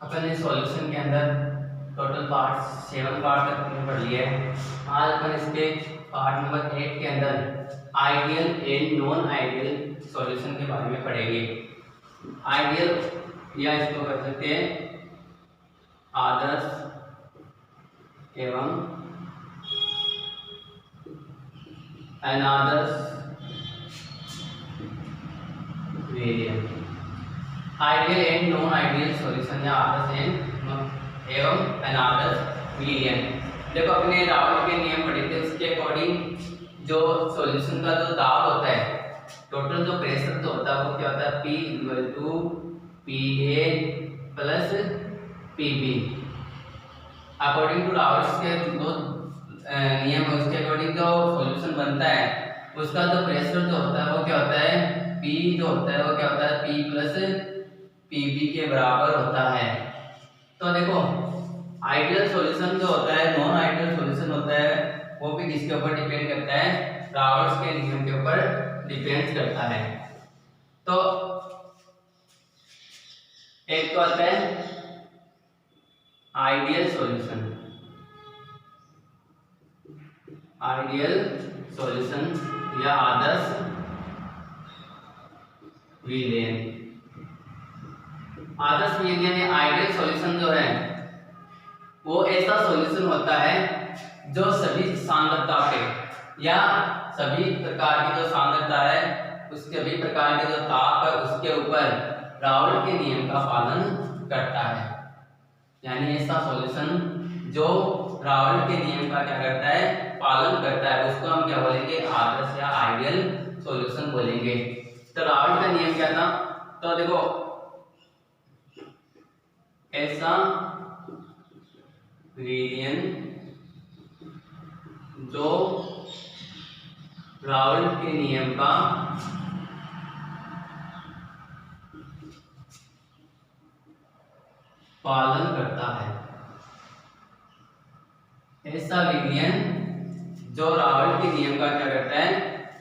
अपन इस सॉल्यूशन के अंदर टोटल पार्ट 7 पार्ट तक हमने पढ़ लिया है। आज अपन इसके पार्ट नंबर 8 के अंदर ideal and non ideal solution के बारे में पढ़ेंगे। आइडियल या इसको कर सकते हैं आदर्श एवं अनादर्श variable. Ideal and non ideal solution या आदर्श एवं अनादर्श वेरिएंट। देखो अपने रावल के नियम पढ़े थे, उसके अकॉर्डिंग जो सॉल्यूशन का जो दाब होता है, टोटल जो प्रेशर जो होता है वो क्या होता है, P equal to PA plus PB। According to Raoult's के दो नियम है, उसके अकॉर्डिंग जो सॉल्यूशन बनता है उसका जो प्रेशर जो होता है वो क्या होता है, P जो होता है वो क्या होता है, P प्लस PB के बराबर होता है। तो देखो आइडियल सॉल्यूशन जो होता है, नॉन आइडियल सॉल्यूशन होता है, वो भी किसके ऊपर डिपेंड करता है, रावल्स के नियम के ऊपर डिपेंड करता है। तो एक तो आता है आइडियल सॉल्यूशन, आइडियल सॉल्यूशन या आदर्श विलयन। आदर्श विलयन या आइडियल सॉल्यूशन जो है वो ऐसा सॉल्यूशन होता है जो सभी सांद्रता पे या सभी प्रकार की जो सांद्रता है, उसके सभी प्रकार के जो ताप है उसके ऊपर रावल के नियम का पालन करता है। यानी ऐसा सॉल्यूशन जो रावल के नियम का क्या करता है, पालन करता है, उसको हम क्या बोलेंगे, आदर्श या आइडियल सॉल्यूशन बोलेंगे। तो रावल का नियम क्या था, तो देखो ऐसा विलयन जो रावल के नियम का पालन करता है, ऐसा विलयन जो रावल के नियम का क्या करता है,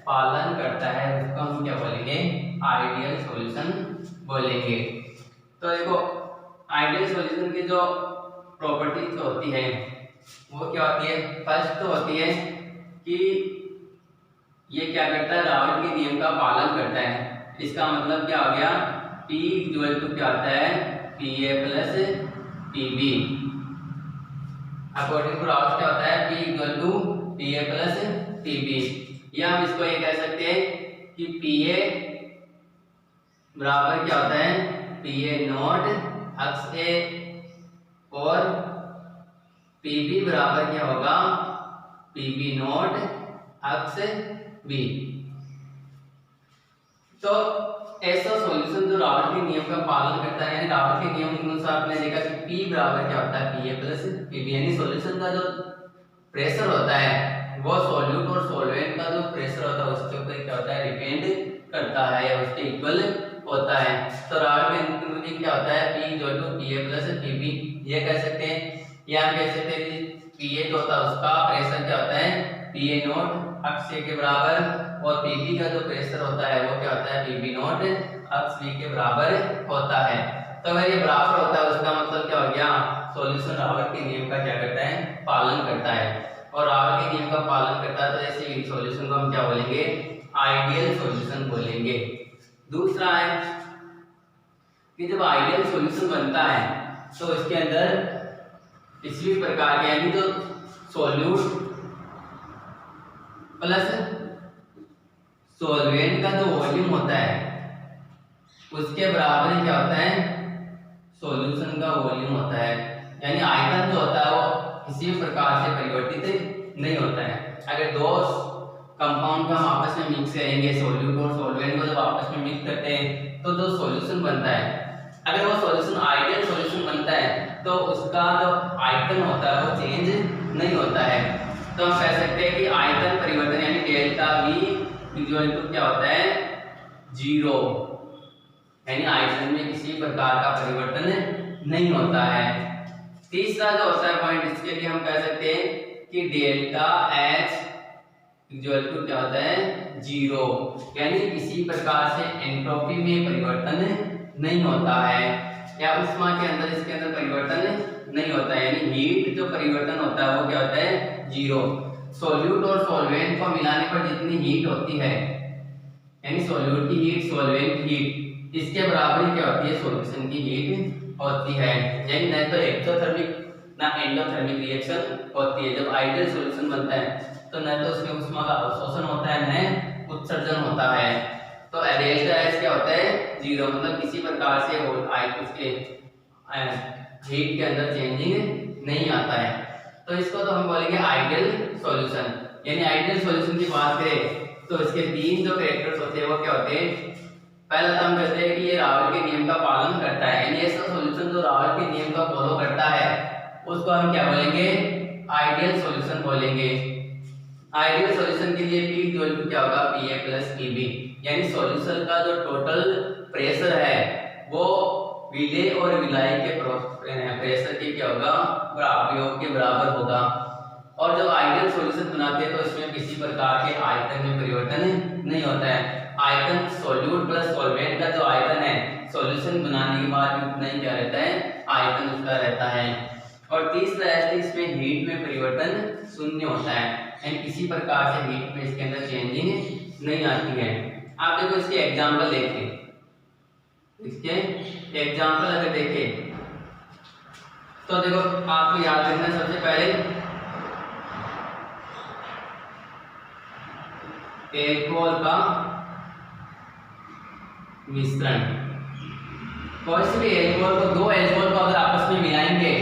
पालन करता है, उसको हम क्या बोलेंगे, आइडियल सॉल्यूशन बोलेंगे। तो देखो आइडियल सॉल्यूशन की जो प्रॉपर्टीज होती है वो क्या होती है, फर्स्ट तो होती है कि ये क्या करता है, रावल के नियम का पालन करता है। इसका मतलब क्या हो गया, P इक्वल टू क्या होता है, PA plus PB। According to Raoult क्या होता है, P equal to PA plus PB। या हम इसको ये कह सकते हैं कि PA बराबर क्या होता है, PA नॉट अक्ष A और PB बराबर क्या होगा, PB नॉट अक्ष B। तो ऐसा सॉल्यूशन जो रावल के नियम का पालन करता है, रावल के नियम के अनुसार आपने देखा कि P बराबर क्या होता है, PA प्लस PB। यानी सॉल्यूशन का जो प्रेशर होता है वो सॉल्यूट और सॉल्वेंट का जो प्रेशर होता है उसके ऊपर क्या होता है, डिपेंड करता है या उसके इक्वल होता है। तो रावल के नियम क्या होता है, P equal to PA plus PB ये कह सकते हैं, या हम कह सकते हैं कि PA जो होता है उसका प्रेशर क्या होता है, PA नॉट अक्ष A के बराबर, और PB का जो प्रेशर होता है वो क्या होता है, PB नॉट अक्ष B के बराबर होता है। तो अगर ये बराबर होता है उसका मतलब क्या हो गया, सॉल्यूशन रावल के नियम का क्या करता है, पालन करता है। और रावल के नियम का पालन करता है तो ऐसे सॉल्यूशन को हम क्या बोलेंगे, आइडियल सॉल्यूशन बोलेंगे। दूसरा है कि जब आइडियल सॉल्यूशन बनता है तो इसके अंदर किसी भी प्रकार के यानी तो सॉल्यूट प्लस सॉल्वेंट का जो वॉल्यूम होता है उसके बराबर क्या होता है, सॉल्यूशन का वॉल्यूम होता है। यानी आयतन जो होता है वो किसी भी प्रकार से परिवर्तित नहीं होता है। अगर दो कंपाउंड का हम आपस में मिक्स करेंगे, सॉल्यूट और सॉल्वेंट को जब आपस में मिक्स करते हैं तो जो सॉल्यूशन बनता है, अगर वो सॉल्यूशन आइडियल सॉल्यूशन बनता है तो उसका जो आयतन होता है वो चेंज नहीं होता है। तो हम कह सकते हैं कि आयतन परिवर्तन यानी डेल्टा V इक्वल टू क्या होता है, 0। यानी आयतन में किसी प्रकार का परिवर्तन नहीं होता है। तीसरा जो होता है पॉइंट, इसके लिए हम कह सकते हैं कि डेल्टा H इक्वल टू क्या होता है, 0। यानी किसी प्रकार से एंट्रोपी में परिवर्तन नहीं होता है। या उष्मा के अंदर इसके अंदर परिवर्तन नहीं होता है, यानी हीट जो परिवर्तन होता है वो क्या होता है, जीरो। सॉल्यूट और सॉल्वेंट को मिलाने पर जितनी हीट होती है, यानी सॉल्यूट की हीट, सॉल्वेंट की हीट, इसके बराबर क्या होती है, सॉल्यूशन की हीट होती है। यानी न तो एक्सोथर्मिक ना एंडोथर्मिक रिएक्शन होती है। जब आइडियल सॉल्यूशन बनता है तो न तो उसमें उष्मा का अवशोषण होता है न उत्सर्जन होता है। तो डेल्टा एच क्या होता है, जीरो, मतलब किसी प्रकार से उसके हीट के अंदर चेंजिंग नहीं आता है। तो इसको तो हम बोलेंगे आइडियल सॉल्यूशन। यानी आइडियल सॉल्यूशन की बात करें तो इसके तीन जो कैरेक्टर्स होते हैं वो क्या होते हैं, पहला तो हम कहते हैं कि ये रावल के नियम का पालन करता है, यानी ऐसा सॉल्यूशन जो रावल के नियम का फॉलो करता है उसको हम क्या बोलेंगे, आइडियल सॉल्यूशन बोलेंगे। आइडियल सॉल्यूशन के लिए P इक्वल टू क्या होगा, Pa प्लस Pb, यानी सॉल्यूशन का जो टोटल प्रेशर है वो विलेय और विलायक के प्रेशर के क्या होगा, योग के बराबर होगा। और जब आइडियल सॉल्यूशन बनाते हैं तो इसमें किसी प्रकार के आयतन में परिवर्तन नहीं होता है। आयतन सॉल्यूट प्लस सॉल्वेंट का जो आयतन है सॉल्यूशन बनाने के बाद उतना ही क्या रहता है, आयतन उसका रहता है। और तीसरा है इसमें हीट में परिवर्तन शून्य होता है, यानी किसी प्रकार से हीट में इसके अंदर चेंजिंग नहीं आती है। आप देखो इसके एग्जांपल देखें, इसके एग्जांपल अगर देखें तो देखो आपको याद रखना सबसे पहले एल्कोहल का मिश्रण। कोई से भी एल्कोहल को, दो एल्कोहल को अगर आपस में मिलाएंगे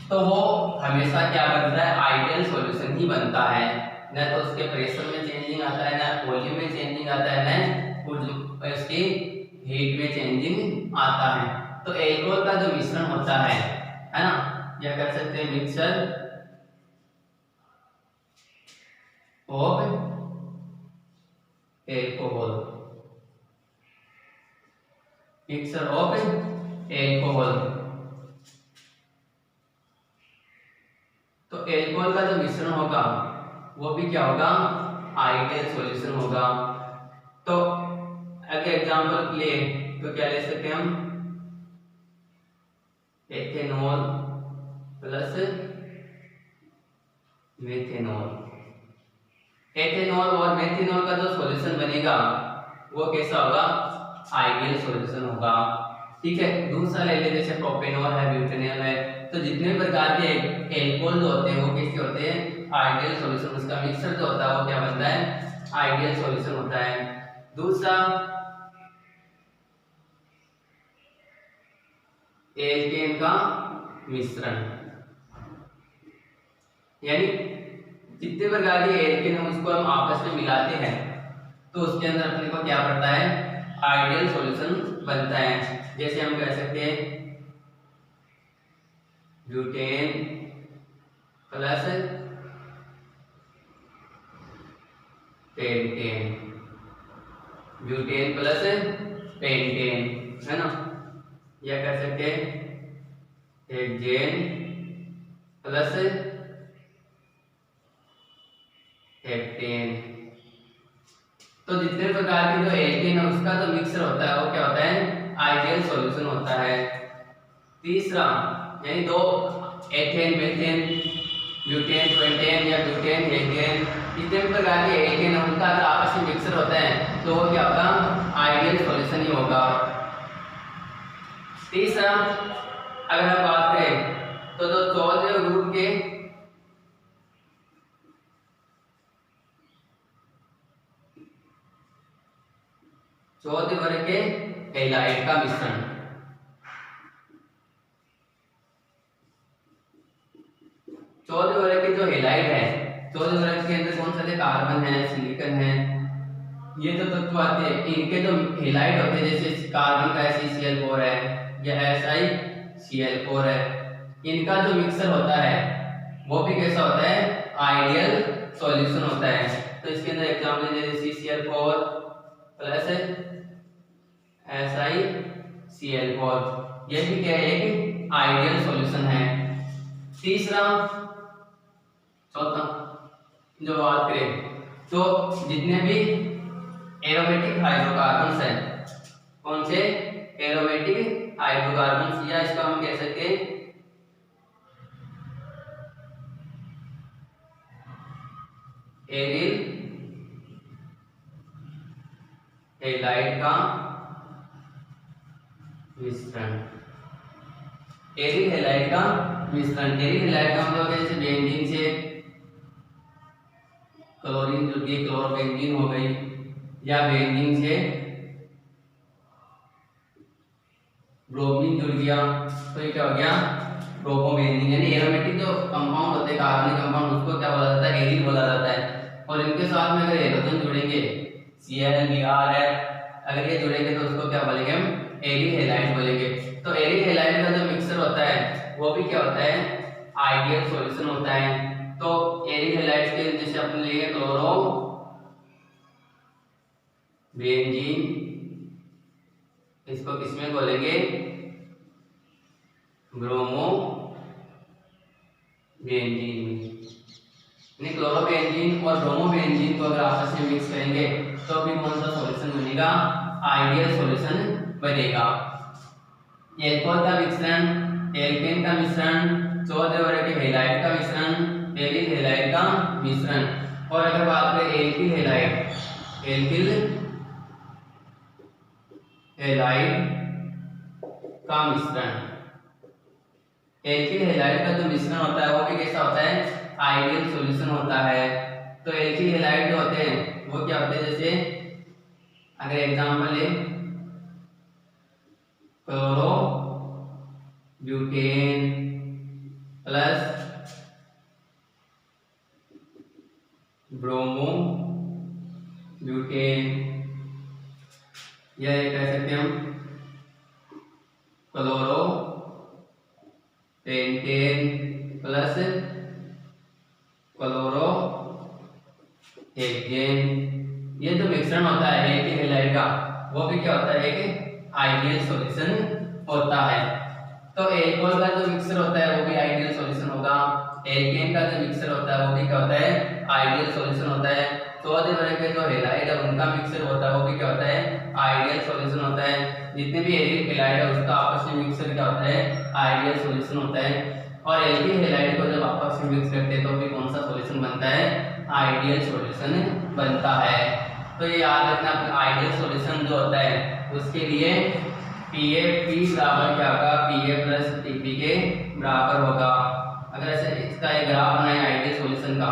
तो वो हमेशा क्या बनता है, आइडियल सॉल्यूशन ही बनता है। न तो उसके प्रेशर में चेंजिंग आता है, न वॉल्यूम में चेंजिंग आता है, न उसकी हीट में चेंजिंग आता है। तो एल्कोहल का जो मिश्रण होता है ना, या कर सकते हैं mixture of alcohol, mixture of alcohol. तो एल्कोहल का जो मिश्रण होगा वो भी क्या होगा, आइडियल सॉल्यूशन होगा। तो अगर एग्जांपल ले तो क्या ले सकते हैं हम, एथेनॉल प्लस मेथेनॉल। एथेनॉल और मेथेनॉल का जो सॉल्यूशन बनेगा वो कैसा होगा, आइडियल सॉल्यूशन होगा। ठीक है, दूसरा ले ले जैसे प्रोपेनॉल है, ब्यूटेनॉल है। तो जितने प्रकार के एल्कोहल जो होते हैं वो कैसे होते हैं, आइडियल सॉल्यूशन, उसका मिक्सचर जो होता है वो क्या बनता है, आइडियल सॉल्यूशन होता है। दूसरा एल्केन का मिश्रण, यानी जितने प्रकार के एल्केन हम उसको हम आपस में मिलाते हैं तो उसके अंदर अपने को क्या पड़ता है, आइडियल सॉल्यूशन बनता है। जैसे हम कह सकते हैं butane plus pentane, butane plus pentane, है ना। या कर सकते हैं हेक्सेन प्लस हेप्टेन। तो जितने प्रकार के जो एल्केन है उसका जो मिक्सचर होता है वो क्या होता है, आइडियल सॉल्यूशन होता है। तीसरा यानी दो एथेन, मेथेन, ब्यूटेन, पेंटेन या ब्यूटेन, हेक्सेन, जितने भी प्रकार के एल्केन है उनका अगर आपस में मिक्सचर होता है तो वो क्या होगा, आइडियल सॉल्यूशन ही होगा। तीसरा अगर हम बात करें तो जो 14 ग्रुप के वर्ग के हैलाइड का मिश्रण, वर्ग के जो हैलाइड है, 14 वर्ग के अंदर कौन सा है, कार्बन है, सिलिकॉन है, ये जो तत्व आते हैं इनके जो हैलाइड होते हैं जैसे कार्बन का CCl4 है या SiCl4 है, इनका जो मिक्सचर होता है वो भी कैसा होता है, आइडियल सॉल्यूशन होता है। तो इसके अंदर एग्जांपल जैसे CCl4 प्लस SiCl4, ये भी क्या है, एक आइडियल सॉल्यूशन है। तीसरा चौथा जो बात करें तो जितने भी एरोमेटिक हाइड्रोकार्बन्स हैं, कौन से एरोमेटिक हाइड्रोकार्बन, या इसको हम कह सकते हैं एरिल हैलाइड का मिश्रण। एरिल हैलाइड का मिश्रण, एरिल हैलाइड का मतलब जैसे बेंजीन से क्लोरीन जुड़ गई, क्लोरोबेंजीन हो गई, या बेंजीन से ब्रोमीन जुड़ गया, तो ये क्या हो गया ब्रोमोबेंजीन। यानी एरोमेटिक जो कंपाउंड होते हैं कार्बनिक कंपाउंड, उसको क्या बोला जाता है एरिल बोला जाता है। और इनके साथ में अगर हाइड्रोजन जुड़ेंगे Cl Br अगर ये जुड़ेंगे तो उसको क्या बोलेंगे हम एरिल हैलाइड बोलेंगे। तो एरिल हैलाइड का जो मिक्सचर होता है वो भी क्या होता है आइडियल सॉल्यूशन होता है। तो एरिल हैलाइड के जैसे अपन लेंगे क्लोरो बेंजीन, इसको किसमें बोलेंगे ब्रोमो बेंजीन। यानी क्लोरोबेंजीन और ब्रोमोबेंजीन को अगर आपस में मिक्स करेंगे तो भी कौन सा सॉल्यूशन बनेगा आइडियल सॉल्यूशन बनेगा। एल्कोहल का मिश्रण, एल्केन का मिश्रण, चौथे वर्ग के हैलाइड का मिश्रण, एरिल हैलाइड का मिश्रण। और अगर बात करें एल्किल हैलाइड, एल्किल हैलाइड का मिश्रण, एल्किल हैलाइड का जो मिश्रण होता है वो भी कैसा होता है आइडियल सॉल्यूशन होता है। तो एल्किल हैलाइड जो होते हैं वो क्या होते हैं, जैसे अगर एग्जांपल ले chloro butane plus bromo butane, या ये कह सकते हैं हम chloro pentane plus chloro hexane. ये जो मिश्रण होता है एल्किल हैलाइड का वो भी क्या होता है एक आइडियल सॉल्यूशन होता है। तो एल्कोहल का जो मिक्सचर होता है वो भी आइडियल सॉल्यूशन होगा, एल्केन का जो मिक्सचर होता है वो भी क्या होता है आइडियल सॉल्यूशन होता है। चौथे वर्ग के जो हैलाइड है उनका मिक्सचर होता है वो भी क्या होता है आइडियल सॉल्यूशन होता है। जितने भी एरिल हैलाइड है उसका आपस में मिक्सचर क्या होता है आइडियल सॉल्यूशन होता है। और एल्किल हैलाइड को जब आपस में मिक्स करते हैं तो भी कौन सा सॉल्यूशन बनता है आइडियल सॉल्यूशन बनता है। तो ये याद रखना आइडियल सॉल्यूशन जो होता है उसके लिए PF P बराबर क्या होगा PA प्लस TP के बराबर होगा। अगर ऐसे इसका एक ग्राफ बनाए आइडियल सॉल्यूशन का,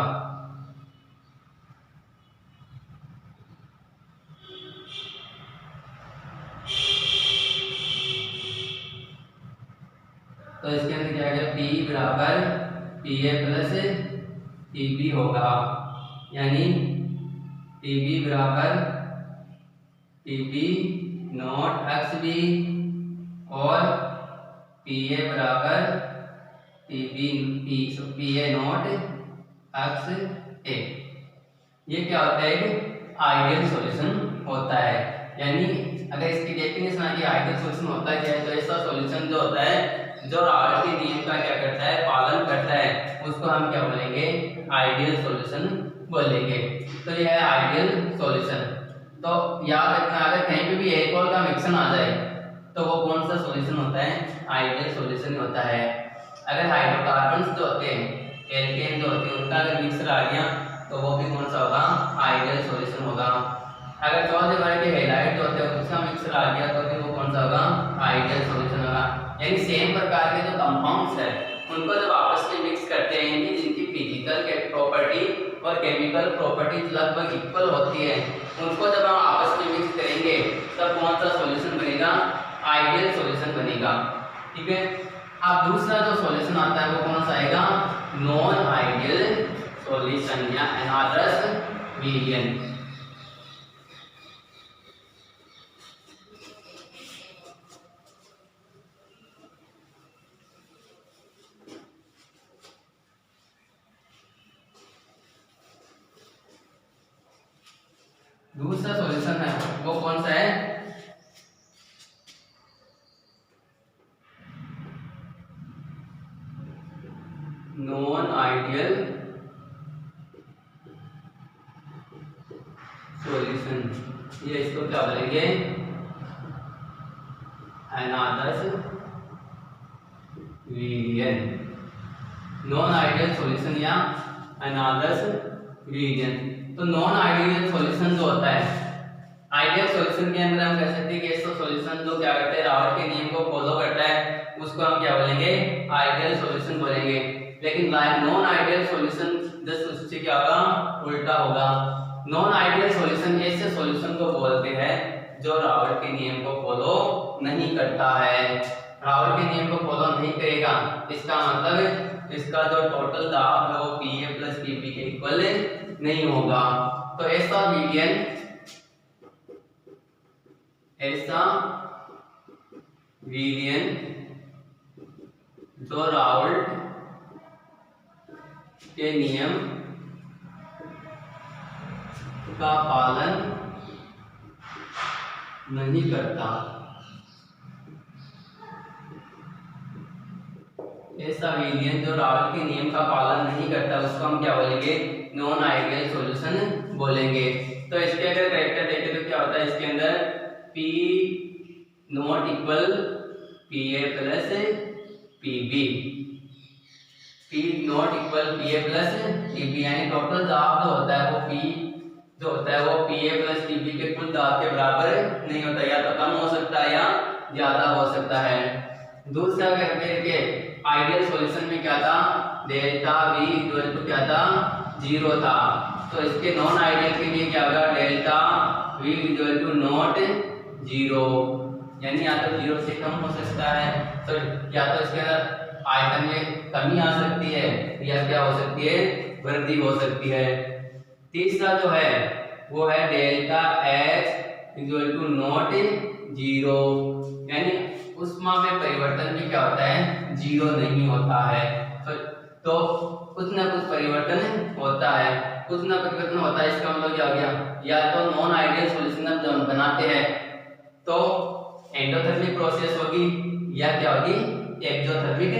तो इसके अंदर क्या है P बराबर PA प्लस TB होगा, यानी TB बराबर TB नॉट XB और PA बराबर PA नॉट XA। ये क्या होता है एक आइडियल सॉल्यूशन होता है। यानी अगर इसकी डेफिनेशन आगे आइडियल सॉल्यूशन होता है क्या है, तो ऐसा सॉल्यूशन जो होता है जो रावल के नियम का क्या करता है पालन करता है उसको हम क्या बोलेंगे आइडियल सॉल्यूशन बोलेंगे। तो यह है आइडियल सॉल्यूशन। तो याद रखना अगर कहीं पे भी एल्कोहल का मिक्सचर आ जाए तो वो कौन सा सॉल्यूशन होता है आइडियल सॉल्यूशन होता है। अगर हाइड्रोकार्बन्स जो होते हैं एल्केन जो होते हैं उनका अगर मिक्सचर आ गया तो वो भी कौन सा होगा आइडियल सॉल्यूशन होगा। अगर चौथे वर्ग के हैलाइड जो होते हैं उसका मिक्सचर आ गया तो भी वो कौन सा होगा आइडियल सॉल्यूशन होगा। यानी सेम प्रकार के जो कंपाउंड्स है उनको जब आपस में मिक्स करते हैं जिनकी फिजिकल प्रॉपर्टी और केमिकल प्रॉपर्टीज लगभग इक्वल होती है उनको जब हम आपस में मिक्स करेंगे तब कौन सा सॉल्यूशन बनेगा आइडियल सॉल्यूशन बनेगा। ठीक है। अब दूसरा जो सॉल्यूशन आता है वो कौन सा आएगा नॉन आइडियल सॉल्यूशन या अनादर्स वेरिएंट। दूसरा सॉल्यूशन है वो कौन सा है नॉन आइडियल सॉल्यूशन। ये इसको क्या बोलेंगे अनादर्श रीजन, नॉन आइडियल सॉल्यूशन या अनादर्श रीजन। तो नॉन आइडियल सॉल्यूशन जो होता है, आइडियल सॉल्यूशन के अंदर हम कह सकते हैं कि ऐसा सॉल्यूशन जो क्या करता है, रावल के नियम को फॉलो करता है, उसको हम क्या बोलेंगे, आइडियल सॉल्यूशन बोलेंगे। लेकिन नॉन आइडियल सॉल्यूशन जस्ट उससे क्या होगा, उल्टा होगा। नॉन आइडियल सॉल्यूशन ऐसे सॉल्यूशन को बोलते हैं जो रावल के नियम को फॉलो नहीं करता है। रावल के नियम को फॉलो नहीं करेगा, इसका मतलब इसका जो टोटल दाब है वो Pa प्लस Pb के इक्वल नहीं होगा। तो ऐसा विलयन जो रावल के नियम का पालन नहीं करता, ऐसा विलयन जो रावल के नियम का पालन नहीं करता, उसको हम क्या बोलेंगे, नॉन आइडियल सॉल्यूशन बोलेंगे। तो इसके अगर कैरेक्टर देखें तो क्या होता है, इसके अंदर P not equal Pa plus Pb, P not equal Pa plus Pb, यानी टोटल दाब जो होता है वो P जो होता है वो Pa प्लस Pb के कुल दाब के बराबर नहीं होता, या तो कम हो सकता है या ज्यादा हो सकता है। दूसरा करके आइडियल सॉल्यूशन में क्या था, डेल्टा V इक्वल टू क्या था, 0 था। तो इसके नॉन आइडियल के लिए क्या होगा, delta V equal to not 0, यानी या तो 0 से कम हो सकता है, तो या तो इसके अंदर आयतन में कमी आ सकती है, या क्या हो सकती है, वृद्धि हो सकती है। तीसरा जो है वो है delta H equal to not 0, यानी ऊष्मा में परिवर्तन भी क्या होता है, 0 नहीं होता है। तो कुछ ना कुछ परिवर्तन होता है, कुछ ना परिवर्तन होता है, इसका मतलब क्या हो गया, या तो नॉन आइडियल सॉल्यूशन जब हम बनाते हैं तो एंडोथर्मिक प्रोसेस होगी, या क्या होगी, एक्सोथर्मिक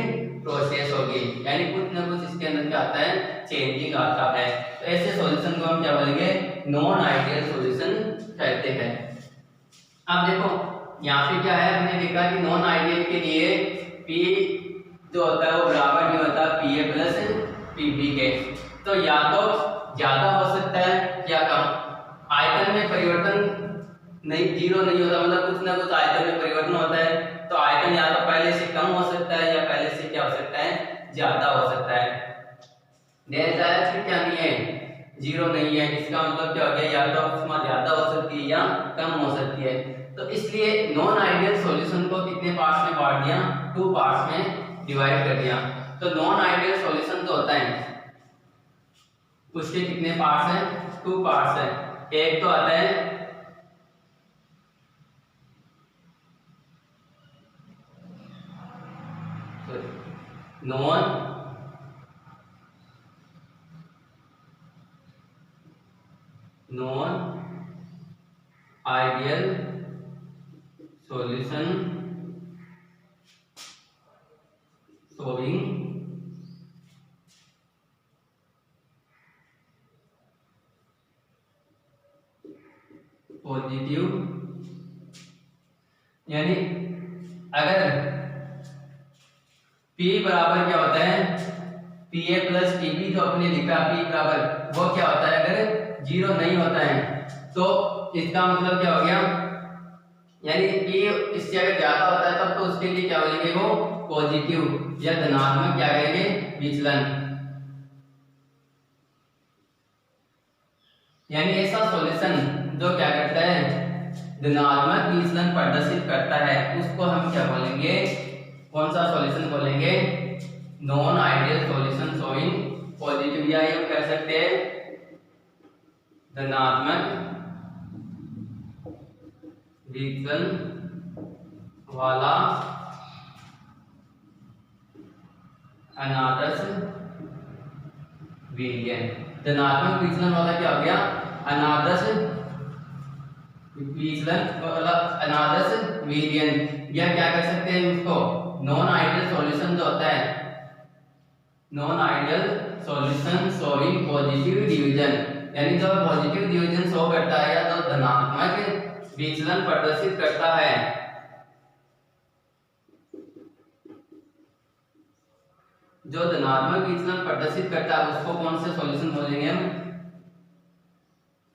प्रोसेस होगी, यानी कुछ ना कुछ इसके अंदर क्या आता है, चेंजिंग आता है। तो ऐसे सॉल्यूशन को हम क्या बोलेंगे, नॉन आइडियल सॉल्यूशन कहते हैं। अब देखो यहाँ पे क्या है, हमने देखा कि नॉन आइडियल के लिए P जो होता है वो बराबर नहीं होता Pa प्लस Pb के, तो या तो ज्यादा हो सकता है या कम। आयतन में परिवर्तन नहीं, 0 नहीं होता, मतलब कुछ ना कुछ आयतन में परिवर्तन होता है, तो आयतन या तो पहले से कम हो सकता है या पहले से क्या हो सकता है, ज्यादा हो सकता है। डेल्टा H क्या नहीं है, 0 नहीं है, इसका मतलब क्या हो गया, या तो ऊष्मा ज्यादा हो सकती है या कम हो सकती है। तो इसलिए नॉन आइडियल सॉल्यूशन को कितने पार्ट्स में बांट दिया, 2 पार्ट्स में डिवाइड कर दिया। तो नॉन आइडियल सॉल्यूशन जो होता है उसके कितने पार्ट्स हैं, 2 पार्ट्स हैं। एक तो आता है non ideal solution showing positive, यानी अगर P बराबर क्या होता है, Pa प्लस Pb जो अपने लिखा P बराबर, वो क्या होता है, अगर 0 नहीं होता है तो इसका मतलब क्या हो गया, यानी P इससे अगर ज्यादा होता है तब तो उसके लिए क्या बोलेंगे, वो पॉजिटिव या धनात्मक क्या कहेंगे, विचलन। यानी ऐसा सॉल्यूशन जो क्या करता है, धनात्मक विचलन प्रदर्शित करता है, उसको हम क्या बोलेंगे, कौन सा सॉल्यूशन बोलेंगे, non ideal solution showing positive, या ये कह सकते हैं धनात्मक विचलन वाला अनादर्श विलयन। धनात्मक विचलन वाला क्या हो गया, अनादर्श विचलन वाला अनादर्श विलयन, या क्या कर सकते हैं उसको, नॉन आइडियल सॉल्यूशन जो होता है, non ideal solution showing positive division, यानी जो पॉजिटिव डिवीजन शो करता है या जो धनात्मक विचलन प्रदर्शित करता है, जो धनात्मक विचलन प्रदर्शित करता है उसको कौन से सॉल्यूशन बोलेंगे हम?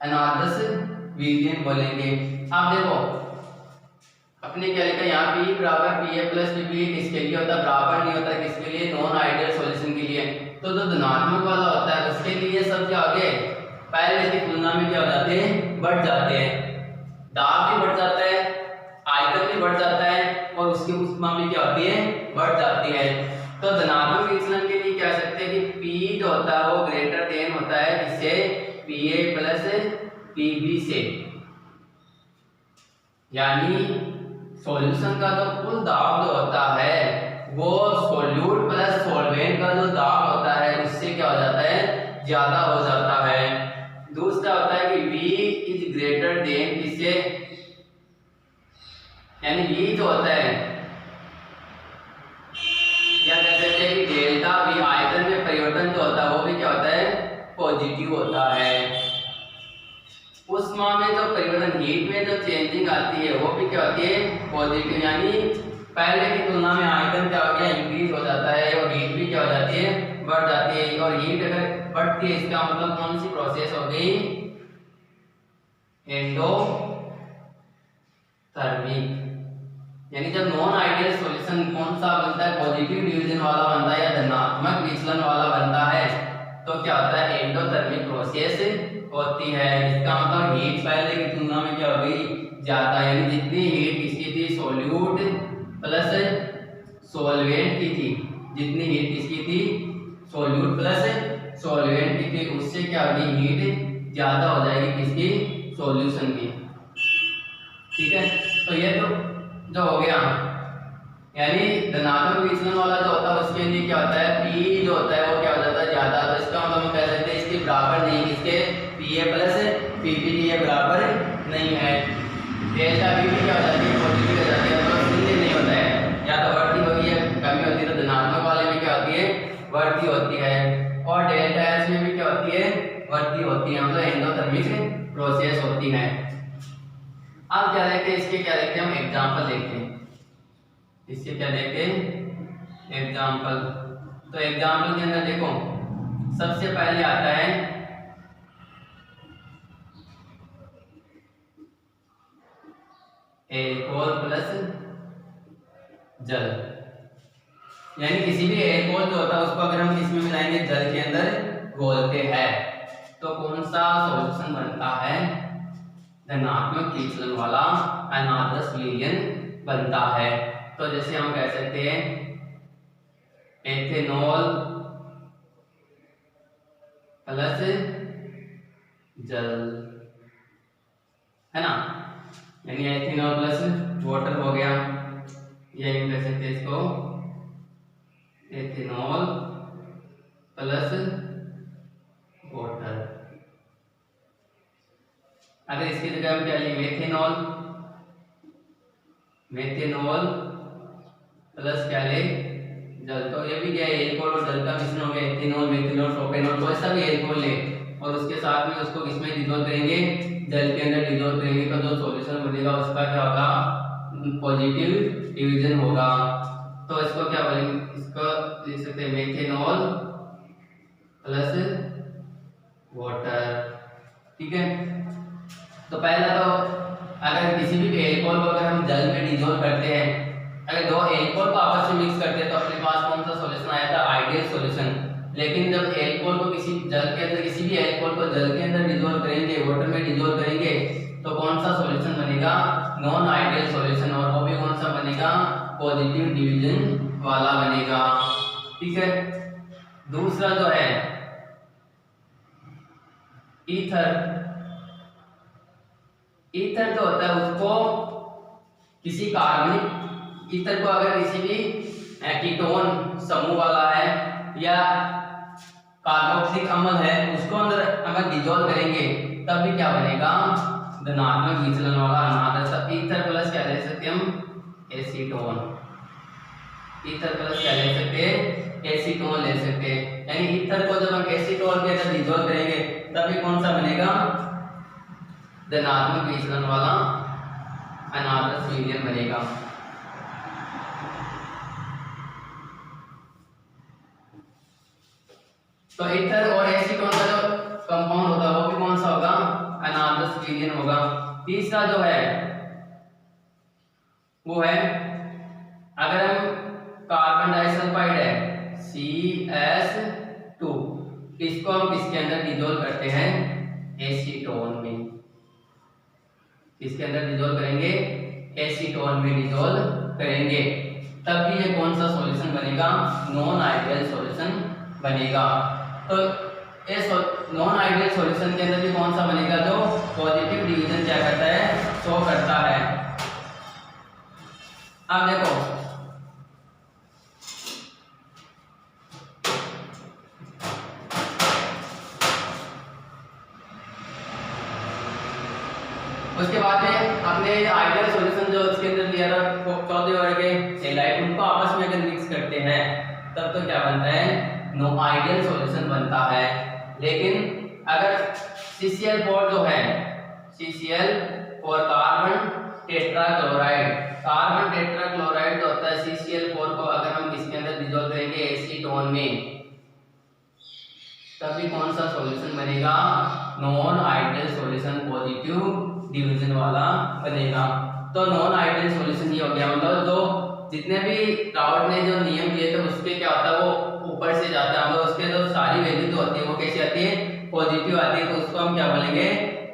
अनादर्श विलयन बोलेंगे। आप देखो अपने क्या लिखा यहाँ P बराबर Pa प्लस Pb किसके लिए होता है? बराबर नहीं होता किसके लिए? नॉन आइडियल सॉल्यूशन के लिए। तो जो धनात्मक वाला होता है उसके लिए सब क्या हो गए? पहले की तुलना में क्या हो जाते हैं? बढ़ जाते हैं। दाब भी बढ़ जाता है, आयतन भी बढ़ जाता है और उसकी ऊष्मा भी क्या होती है? बढ़ जाती है। तो धनात्मक विचलन के लिए कह सकते हैं कि P जो होता है वो ग्रेटर देन होता है किससे? Pa प्लस Pb से। यानी सॉल्यूशन का जो कुल दाब जो होता है वो सॉल्यूट प्लस सॉल्वेंट का जो दाब होता है उससे क्या हो जाता है? ज्यादा हो जाता है। दूसरा होता है कि V इज ग्रेटर देन किससे? यानी V जो होता है या कह सकते हैं कि डेल्टा V आयतन में परिवर्तन जो होता है वो भी क्या होता है? पॉजिटिव होता है। ऊष्मा में जो परिवर्तन, हीट में जो चेंजिंग आती है वो भी क्या होती है? पॉजिटिव। यानी पहले की तुलना में आयतन क्या हो गया? इंक्रीज हो जाता है और हीट भी क्या हो जाती है? बढ़ जाती है। और हीट अगर बढ़ती है इसका मतलब कौन सी प्रोसेस हो गई? एंडोथर्मिक। यानी जब नॉन आइडियल सॉल्यूशन कौन सा बनता है? पॉजिटिव डिवीजन वाला बनता है या धनात्मक विचलन वाला बनता है तो क्या होता है? एंडोथर्मिक प्रोसेस होती है। इसका मतलब हीट पहले की तुलना में क्या हो गई? ज्यादा। यानी जितनी हीट किसकी थी? सॉल्यूट प्लस सॉल्वेंट की थी। जितनी हीट किसकी थी? सॉल्यूट प्लस सॉल्वेंट की थी उससे क्या होगी? हीट ज्यादा हो जाएगी किसकी? सॉल्यूशन की। ठीक है, तो ये तो जो हो गया। यानी धनात्मक विचलन वाला जो होता है उसके लिए क्या होता है? P जो होता है वो क्या हो जाता है? ज्यादा। तो इसका मतलब हम कह सकते हैं इसके बराबर नहीं, इसके Pa प्लस Pb के बराबर नहीं है। डेल्टा V भी क्या हो जाती है? पॉजिटिव हो जाती है। तो शून्य नहीं होता है, या तो बढ़ती होगी या कमी होती है। तो धनात्मक वाले में क्या होती है? बढ़ती होती है। और डेल्टा S में भी क्या होती है? बढ़ती होती है। मतलब एंडोथर्मिक प्रोसेस होती है। अब क्या देखते हैं? इसके क्या देखते हैं? हम एग्जांपल देखते हैं। इसके क्या देखते हैं? एग्जांपल। तो एग्जांपल के अंदर देखो सबसे पहले आता है एल्कोहल प्लस जल। यानी किसी भी एल्कोहल जो होता है उसको अगर हम किसमें मिलाएंगे? जल के अंदर घोलते हैं तो कौन सा सॉल्यूशन बनता है? धनात्मक विचलन वाला अनादर्श विलयन बनता है। तो जैसे हम कह सकते हैं एथेनॉल प्लस जल, है ना? यानी एथेनॉल प्लस वाटर हो गया। ये हम कह सकते हैं इसको एथेनॉल प्लस वाटर। अगर इसकी जगह हम क्या लें? मेथेनॉल, मेथेनॉल प्लस क्या ले? जल। तो ये भी क्या है? एल्कोहल और जल का मिश्रण हो गया। एथेनॉल, मेथेनॉल, प्रोपेनॉल, कोई सा भी एल्कोहल ले और उसके साथ में उसको किसमें डिसॉल्व करेंगे? जल के अंदर डिसॉल्व करेंगे। तो जो सॉल्यूशन बनेगा उसका क्या होगा? पॉजिटिव डिवीजन होगा। तो इसको क्या बोलेंगे? इसको लिख सकते हैं मेथेनॉल प्लस वाटर। ठीक है, तो पहला तो अगर किसी भी एल्कोहल को अगर हम जल में डिसॉल्व करते हैं, अगर दो एल्कोहल को आपस में मिक्स करते हैं तो अपने पास कौन सा सॉल्यूशन आया था? Ideal solution. लेकिन जब एल्कोहल को किसी जल के अंदर, किसी भी एल्कोहल को जल के अंदर डिसॉल्व करेंगे, वाटर में डिसॉल्व करेंगे तो कौन सा सॉल्यूशन बनेगा? Non ideal solution. और वो भी कौन सा बनेगा? पॉजिटिव डिवीजन वाला बनेगा। ठीक है, दूसरा जो है ईथर। ईथर जो होता है उसको किसी कार्बनिक ईथर को अगर किसी भी कीटोन समूह वाला है या कार्बोक्सिलिक अम्ल है उसको अंदर अगर डिसॉल्व करेंगे तब भी क्या बनेगा? धनात्मक विचलन वाला अनादर्श। ईथर प्लस क्या ले सकते हैं हम? एसीटोन। ईथर प्लस क्या ले सकते हैं? एसीटोन ले सकते हैं। यानी ईथर को जब हम एसीटोन के अंदर डिसॉल्व करेंगे तब भी कौन सा बनेगा? धनात्मक विचलन वाला अनादर्श विलयन बनेगा। तो ईथर और एसीटोन का जो कंपाउंड होगा वो भी कौन सा होगा, अनादर्स रीजन होगा। तीसरा जो है वो है, अगर हम कार्बन डाइसल्फाइड है CS2, इसको हम किसके अंदर डिसॉल्व करते हैं, एसीटोन में। किसके अंदर डिसॉल्व करेंगे, एसीटोन में डिसॉल्व करेंगे, तब भी ये कौन सा सॉल्यूशन बनेगा, नॉन आइडियल सॉल्यूशन बनेगा। तो इस नॉन आइडियल सॉल्यूशन के अंदर भी कौन सा बनेगा, जो पॉजिटिव डिवीजन क्या करता है, शो करता है। अब देखो उसके बाद में अपने आइडियल सॉल्यूशन जो उसके अंदर दिया था चौथे वर्ग के हेलाइट, उनको आपस में अगर मिक्स करते हैं तब तो क्या बनता है, नो आइडियल सॉल्यूशन बनता है। लेकिन अगर CCl4 जो है, CCl4 carbon tetrachloride, carbon tetrachloride जो होता है CCl4 को अगर हम किसके अंदर डिसॉल्व करेंगे, एसीटोन में, तभी कौन सा सॉल्यूशन बनेगा, non ideal solution, positive division वाला बनेगा। तो नॉन आइडियल सॉल्यूशन ये हो गया, मतलब जो जितने भी रावट ने जो नियम दिए थे उसके क्या होता है, वो ऊपर से जाता है, मतलब उसके जो सारी वैल्यू जो होती है वो कैसी आती है, पॉजिटिव आती है, तो उसको हम क्या बोलेंगे,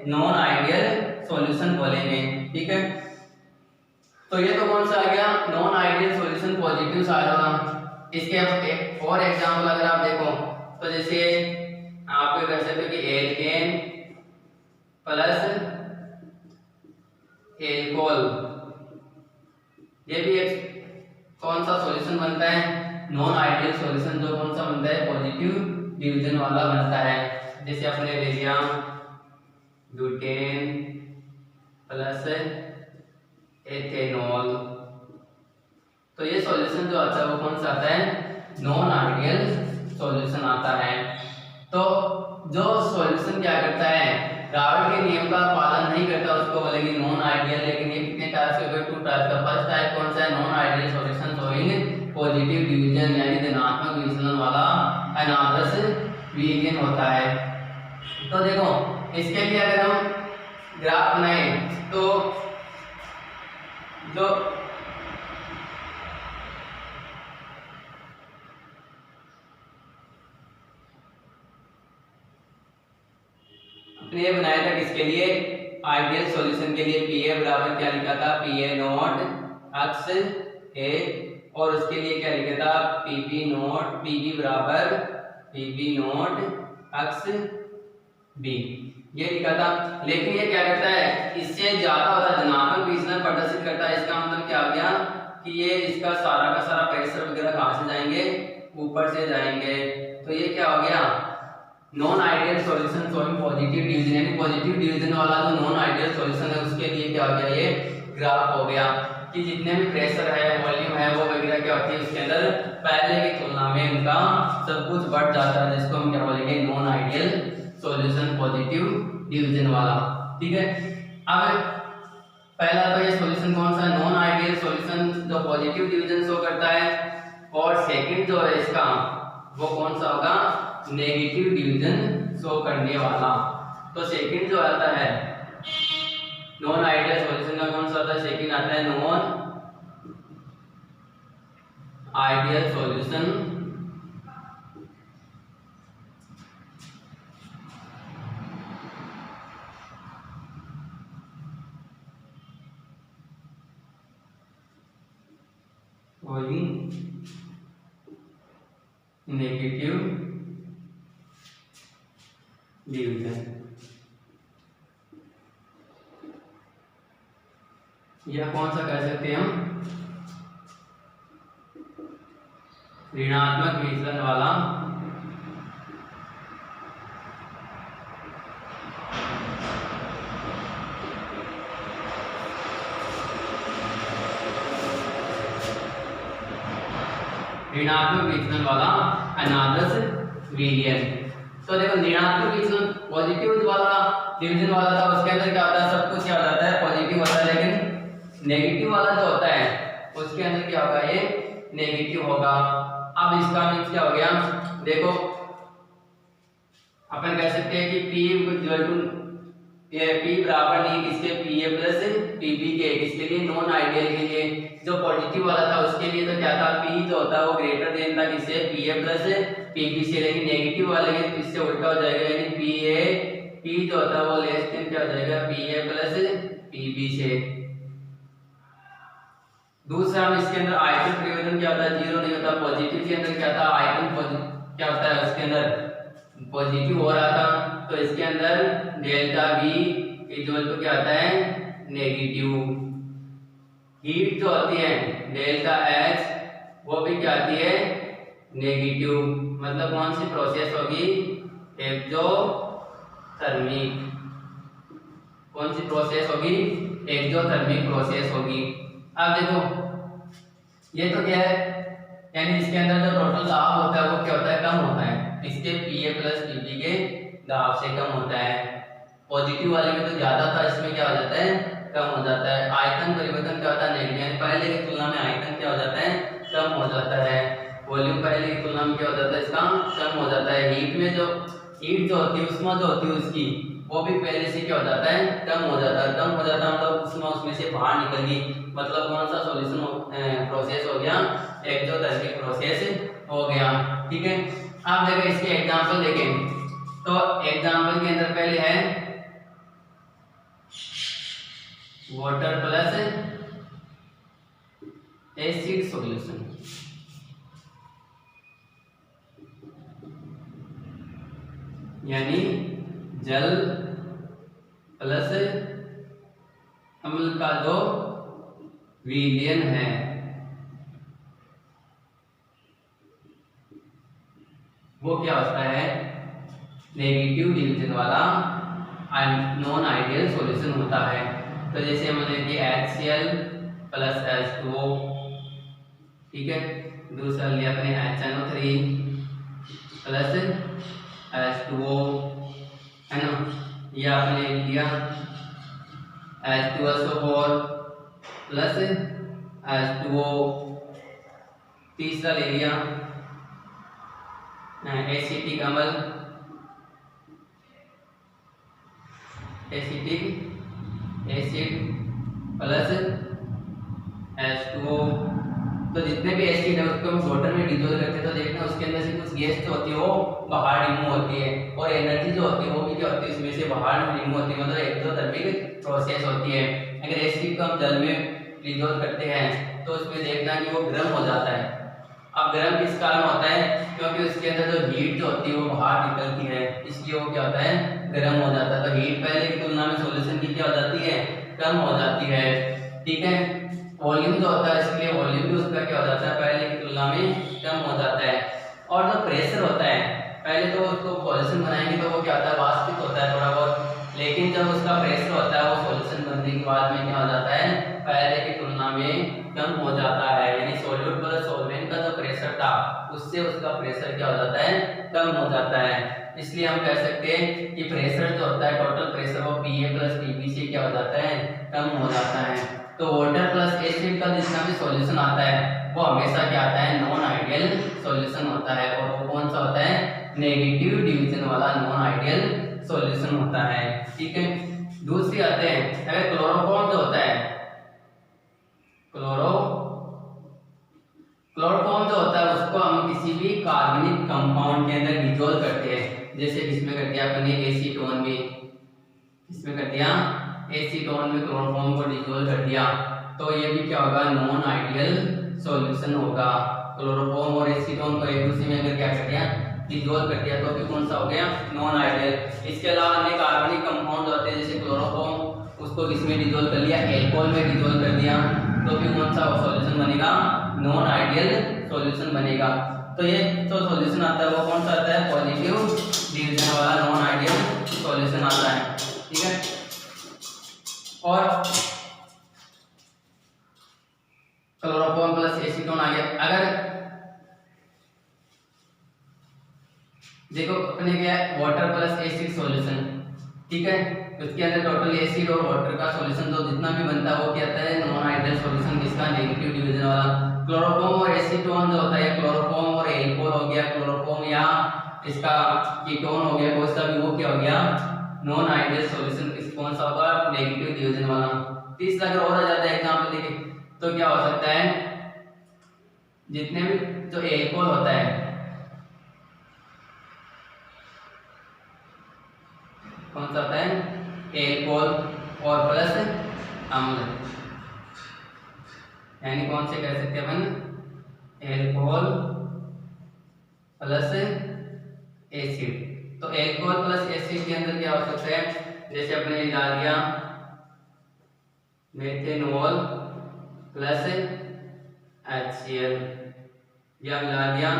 नॉन आइडियल सॉल्यूशन बोलेंगे। ठीक है, तो ये तो कौन सा आ गया, नॉन आइडियल सॉल्यूशन, पॉजिटिव सारा होगा। इसके अब एक और एग्जांपल अगर आप देखो तो जैसे आप कह सकते हो कि एल्केन प्लस एल्कोहल, ये भी एक कौन सा सॉल्यूशन बनता है, नॉन आइडियल सॉल्यूशन, जो कौन सा बनता है, पॉजिटिव डिवीजन वाला बनता है। जैसे अपने ले लिया ब्यूटेन प्लस एथेनॉल, तो ये सॉल्यूशन जो आता है वो कौन सा आता है, नॉन आइडियल सॉल्यूशन आता है। तो जो सॉल्यूशन क्या करता है, रावट के नियम का पालन नहीं करता, उसको बोलेंगे नॉन आइडियल। लेकिन ये कितने टाइप के हो गए, 2 टाइप का। फर्स्ट टाइप कौन सा है, non ideal solution showing positive division, यानी धनात्मक विचलन वाला अनादर्श विघटन होता है। तो देखो इसके लिए अगर हम ग्राफ बनाए तो जो ये बनाया था किसके लिए, आइडियल सॉल्यूशन के लिए। Pa बराबर क्या लिखा था, Pa नॉट x a, और उसके लिए क्या लिखा था, Pb नॉट, Pb बराबर Pb नॉट x b, ये लिखा था। लेकिन ये क्या करता है, इससे ज्यादा होता है, धनात्मक विचलन प्रदर्शित करता है। इसका मतलब क्या हो गया कि ये इसका सारा का सारा प्रेशर वगैरह कहां से जाएंगे, ऊपर से जाएंगे। तो ये क्या हो गया, non ideal solution showing positive division, यानी पॉजिटिव डिवीजन वाला जो नॉन आइडियल सॉल्यूशन है उसके लिए क्या हो गया, ये ग्राफ हो गया कि जितने भी प्रेशर है, वॉल्यूम है, वो वगैरह क्या होती है उसके अंदर पहले की तुलना में उनका सब कुछ बढ़ जाता है, जिसको हम क्या बोलेंगे, non ideal solution, positive division वाला। ठीक है, अब पहला तो ये सॉल्यूशन कौन सा, नॉन आइडियल सॉल्यूशन जो पॉजिटिव डिवीजन शो करता है, और सेकंड जो है इसका वो कौन सा होगा, नेगेटिव डिवीजन शो करने वाला। तो सेकंड जो आता है नॉन आइडियल सॉल्यूशन का कौन सा आता है, सेकंड आता है non ideal solution negative division, या कौन सा कह सकते हैं हम, ऋणात्मक विचलन वाला ऋणात्मक विचलन वाला अनादर्श विलयन। तो देखो ऋणात्मक विचलन पॉजिटिव वाला डिवीजन वाला था, उसके अंदर क्या होता है, सब कुछ क्या हो जाता है, पॉजिटिव होता है। लेकिन नेगेटिव वाला जो होता है उसके अंदर क्या होगा, ये नेगेटिव होगा। अब इसका मीन्स क्या हो गया, देखो अपन कह सकते हैं कि P इक्वल टू ये P बराबर नहीं किसके Pa प्लस Pb के, किसके लिए नॉन आइडियल के लिए। जो पॉजिटिव वाला था उसके लिए तो क्या था, P जो होता है वो ग्रेटर देन था किससे, Pa प्लस Pb से, लेकिन नेगेटिव वाले के इससे उल्टा हो जाएगा, यानी P जो होता है वो लेस देन क्या हो जाएगा, Pa प्लस Pb से। दूसरा हम इसके अंदर आयतन परिवर्तन क्या होता है, जीरो नहीं होता। पॉजिटिव के अंदर क्या था, आयतन क्या होता है, उसके अंदर पॉजिटिव हो रहा था, तो इसके अंदर डेल्टा V इक्वल टू क्या आता है, नेगेटिव। हीट जो होती है डेल्टा H वो भी क्या आती है, नेगेटिव। मतलब कौन सी प्रोसेस होगी, एक्सोथर्मिक। कौन सी प्रोसेस होगी, एक्सोथर्मिक प्रोसेस होगी। अब देखो ये तो क्या है, यानी इसके अंदर जो टोटल दाब होता है वो क्या होता है, कम होता है, इसके Pa प्लस Pb के दाब से कम होता है। पॉजिटिव वाले में तो ज्यादा था, इसमें क्या हो जाता है, कम हो जाता है। आयतन परिवर्तन क्या होता है, नेगेटिव, यानी पहले की तुलना में आयतन क्या हो जाता है, कम हो जाता है। वॉल्यूम पहले की तुलना में क्या हो जाता है, इसका कम हो जाता है। हीट में जो हीट जो होती है, उष्मा जो होती है उसकी, वो भी पहले से क्या हो जाता है, कम हो जाता है। कम हो जाता है मतलब उष्मा उसमें से बाहर निकल गई, मतलब कौन सा सॉल्यूशन प्रोसेस हो गया, एक्सोथर्मिक प्रोसेस हो गया। ठीक है, आप देखो इसके एग्जांपल देखें, तो एग्जांपल के अंदर पहले है वाटर प्लस एसिड सॉल्यूशन। यानी जल प्लस अम्ल का जो विलयन है, वो क्या होता है, नेगेटिव डिवीजन वाला नॉन आइडियल सॉल्यूशन होता है। तो जैसे हमने लिया HCl प्लस H2O, ठीक है। दूसरा लिया अपने HNO3 प्लस H2O, है ना। या आपने लिया H2SO4 प्लस H2O। तीसरा ले लिया एसिटिक अम्ल, एसिटिक एसिड प्लस H2O। तो जितने भी एसिड है उसको हम वाटर में डिसॉल्व करते हैं, तो देखना उसके अंदर से कुछ गैस जो होती है वो बाहर रिमूव होती है, और एनर्जी जो होती है वो भी क्या होती है, इसमें से बाहर रिमूव होती है, मतलब एक्सोथर्मिक प्रोसेस होती है। अगर एसिड को हम जल में डिसॉल्व करते हैं तो उसमें देखना कि वो गर्म हो जाता है। अब गर्म किस कारण होता है, क्योंकि उसके अंदर जो हीट जो होती है वो बाहर निकलती है, इसलिए वो क्या होता है, गर्म हो जाता है। तो हीट पहले की तुलना में सॉल्यूशन की क्या हो जाती है, कम हो जाती है। ठीक है, वॉल्यूम जो होता है इसलिए वॉल्यूम भी उसका क्या हो जाता है, पहले की तुलना में कम हो जाता है। और जो प्रेशर होता है, पहले तो उसको सॉल्यूशन बनाएंगे तो वो क्या होता है, वाष्पित होता है थोड़ा बहुत, लेकिन जब उसका प्रेशर होता है वो सॉल्यूशन बनने के बाद में क्या हो जाता है, पहले की तुलना में कम हो जाता है। यानी सॉल्यूट प्लस सॉल्वेंट का जो प्रेशर था उससे उसका प्रेशर क्या हो जाता है, कम हो जाता है। इसलिए हम कह सकते हैं कि प्रेशर जो होता है, टोटल प्रेशर वो Pa प्लस Pb से क्या हो जाता है, कम हो जाता है। तो वाटर प्लस एसिड का जितना भी सॉल्यूशन आता है वो हमेशा क्या आता है, नॉन आइडियल सॉल्यूशन होता है, और वो कौन सा होता है, नेगेटिव डिवीजन वाला नॉन आइडियल सॉल्यूशन होता है। ठीक है, दूसरी आते हैं, अगर क्लोरोफॉर्म जो होता है, क्लोरोफॉर्म जो होता है उसको हम किसी भी कार्बनिक कंपाउंड के अंदर डिसॉल्व करते हैं, जैसे इसमें कर दिया अपने एसीटोन में, इसमें कर दिया एसीटोन में क्लोरोफॉर्म को डिसॉल्व कर दिया, तो ये भी क्या होगा, नॉन आइडियल सॉल्यूशन होगा। क्लोरोफॉर्म और एसीटोन को एक दूसरे में अगर क्या कर दिया, डिसॉल्व कर दिया, तो भी कौन सा हो गया, नॉन आइडियल। इसके अलावा अन्य कार्बनिक कंपाउंड होते हैं, जैसे क्लोरोफॉर्म, उसको किसमें डिसॉल्व कर लिया, एल्कोहल में डिसॉल्व कर दिया, तो भी कौन सा सॉल्यूशन बनेगा, नॉन आइडियल सॉल्यूशन बनेगा। तो ये जो सॉल्यूशन आता है वो कौन सा आता है, पॉजिटिव डिवीजन वाला नॉन आइडियल सॉल्यूशन आता है। ठीक है, और क्लोरोफॉर्म प्लस एसीटोन आ गया। अगर देखो अपने क्या है, वाटर प्लस एसिड सॉल्यूशन, ठीक है, उसके अंदर टोटल एसिड और वाटर का सॉल्यूशन जो जितना भी बनता है वो क्या आता है, नॉन आइडियल सॉल्यूशन, किसका, नेगेटिव डिवीजन वाला। क्लोरोफॉर्म और एसीटोन जो होता है, क्लोरोफॉर्म और एल्कोहल हो गया, क्लोरोफॉर्म गया, इसका कीटोन हो गया, कौन सा भी, वो क्या हो गया नॉन आइडियल सॉल्यूशन। किस कौन सा होगा, नेगेटिव डिवीजन वाला। तीसरा अगर और आ जाता है एग्जांपल देखिए तो क्या हो सकता है, जितने भी जो एल्कोहल होता है, कौन सा होता है, एल्कोहल और प्लस अम्ल, यानी कौन से कह सकते हैं अपन, एल्कोहल प्लस एसिड। तो एल्कोहल प्लस एसिड के अंदर क्या हो सकता है, जैसे अपने ला दिया मेथेनॉल प्लस HCl, या मिला दिया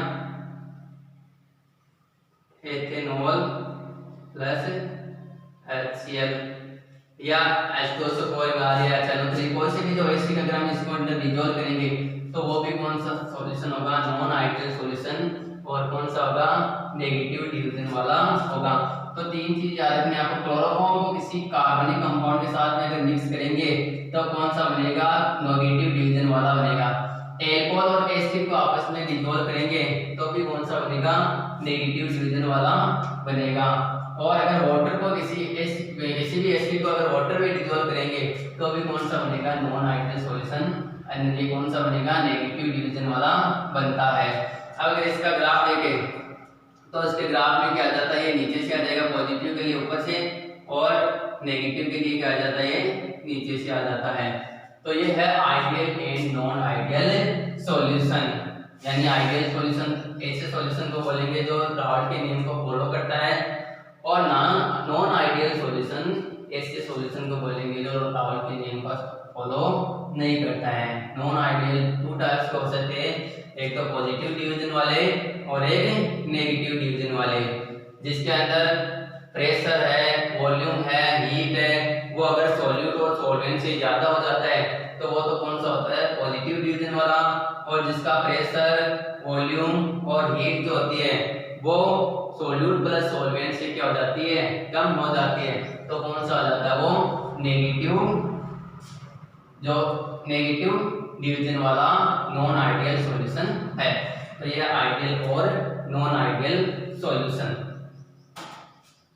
एथेनॉल प्लस HCl, या H2SO4 मिला दिया, चलो ग्लूकोज से भी जो एसिड अगर हम इसको अंदर डिसॉल्व करेंगे तो वो भी कौन सा सॉल्यूशन होगा, नॉन आइडियल सॉल्यूशन, और कौन सा होगा, नेगेटिव डिवीजन वाला होगा। तो तीन चीज याद रखनी है आपको, क्लोरोफॉर्म को किसी कार्बनिक कंपाउंड के साथ में अगर मिक्स करेंगे तो कौन सा बनेगा, नेगेटिव डिवीजन वाला बनेगा। एल्कोहल और एसिड को आपस में डिसॉल्व करेंगे तो भी कौन सा बनेगा, नेगेटिव डिवीजन वाला बनेगा। और अगर वाटर को किसी भी एसिड को अगर वाटर में डिसॉल्व करेंगे तो भी कौन सा बनेगा, नॉन आइडियल सॉल्यूशन, ये कौन सा बनेगा, नेगेटिव डिवीजन वाला बनता है। अब अगर इसका ग्राफ देखें तो इसके ग्राफ में क्या आ जाता है, ये नीचे से आ जाएगा, पॉजिटिव के लिए ऊपर से और नेगेटिव के लिए क्या आ जाता है, ये नीचे से आ जाता है। तो ये है ideal and non ideal solution, यानी आइडियल सॉल्यूशन ऐसे सॉल्यूशन को बोलेंगे जो रावट के नियम को फॉलो करता है, और नॉन आइडियल सॉल्यूशन ऐसे सॉल्यूशन को बोलेंगे जो रावट के नियम का फॉलो नहीं करता है। नॉन आइडियल टू टाइप्स के हो सकते हैं, एक तो पॉजिटिव डिवीजन वाले और एक नेगेटिव डिवीजन वाले, जिसके अंदर प्रेशर है, वॉल्यूम है, हीट है, वो अगर सॉल्यूट और सॉल्वेंट से ज्यादा हो जाता है तो वो तो कौन सा होता है, पॉजिटिव डिवीजन वाला, और जिसका प्रेशर, वॉल्यूम और हीट जो होती है वो सॉल्यूट प्लस सॉल्वेंट से क्या हो जाती है, कम हो जाती है, तो कौन सा हो जाता है, वो नेगेटिव डिवीजन वाला नॉन आइडियल सॉल्यूशन है। तो ये आइडियल और नॉन आइडियल सॉल्यूशन।